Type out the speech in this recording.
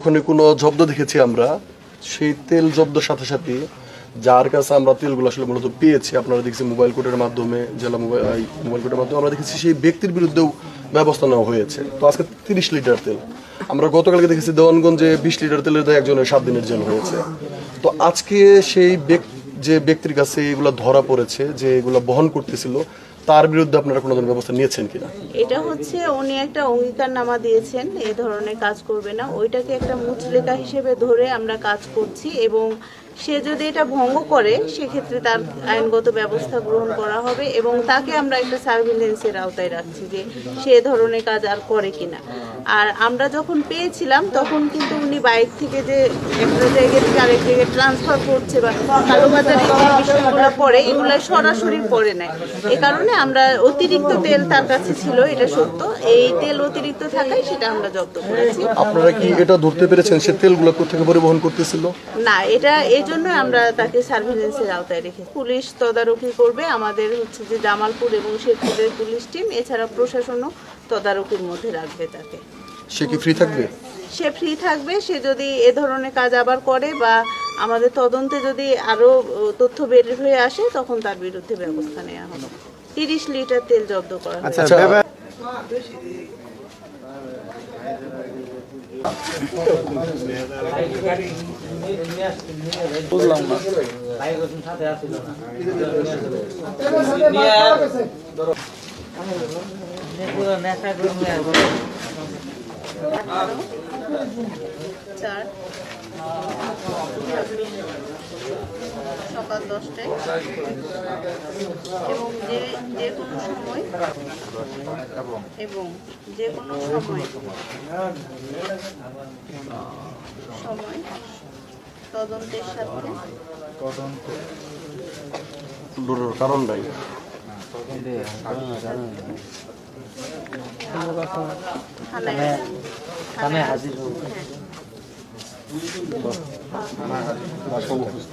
ওখানে কোনো জব্দ দেখেছি আমরা, সেই তেল জব্দের সাথে সাথে যার কাছে আমরা তেলগুলো আসলে মূলত পেয়েছি, আপনারা দেখছি মোবাইল কোর্টের মাধ্যমে, জেলা মোবাইল কোর্টের মাধ্যমে আমরা দেখেছি সেই ব্যক্তির বিরুদ্ধেও ব্যবস্থা নেওয়া হয়েছে। তো আজকে 30 লিটার তেল, আমরা গতকালকে দেখেছি দেওয়ানগঞ্জে 20 লিটার তেলের দায় একজনের 7 দিনের জেল হয়েছে। তো আজকে সেই যে ব্যক্তির কাছে এগুলো ধরা পড়েছে, যে এগুলো বহন করতেছিল, তার বিরুদ্ধে আপনারা কোনো ধরনের ব্যবস্থা নিয়েছেন কিনা? এটা হচ্ছে উনি একটা অঙ্গীকারনামা দিয়েছেন এই ধরনের কাজ করবে না, ওইটাকে একটা মুচলেখা হিসেবে ধরে আমরা কাজ করছি এবং সে যদি এটা ভঙ্গ করে সেক্ষেত্রে তার আইনগত ব্যবস্থা গ্রহণ করা হবে এবং তাকে আমরা একটা সার্ভিলেন্সের আওতায় রাখছি যে সে ধরনের কাজ আর করে কিনা। আর আমরা যখন পেয়েছিলাম তখন কিন্তু উনি বাইক থেকে যে একটা জায়গা থেকে আরেক জায়গায় ট্রান্সফার করছে বা কালোবাজারে যে বিষয়গুলো পড়ে এগুলো সরাসরি পড়ে নেয়। এ কারণে আমরা অতিরিক্ত তেল তার কাছে ছিল, এটা সত্য, এই তেল অতিরিক্ত থাকায় সেটা আমরা জব্দ করেছি। আপনারা কি এটা ধরতে পেরেছেন সে তেলগুলো কোথেকে পরিবহন করতেছিল? না, এটা এই জন্য আমরা তাকে সার্ভিলেন্সের আওতায় রেখে পুলিশ তদারকি করবে, আমাদের হচ্ছে যে জামালপুর এবং শেরপুরের পুলিশ টিম, এছাড়া প্রশাসনও তদারকির মধ্যে রাখবে তাকে। সে কি ফ্রি থাকবে? সে ফ্রি থাকবে। সে যদি এ ধরনের কাজ আবার করে বা আমাদের তদন্তে যদি আরো তথ্য বের হয়ে আসে তখন তার বিরুদ্ধে ব্যবস্থা নেওয়া হবে। 30 লিটার তেল জব্দ করা হয়েছে। বুঝলাম না। চার সকাল 10টায় এবং যে কোনো সময় তদন্তের সাথে কারণ নাই থানায় হাজির হাজির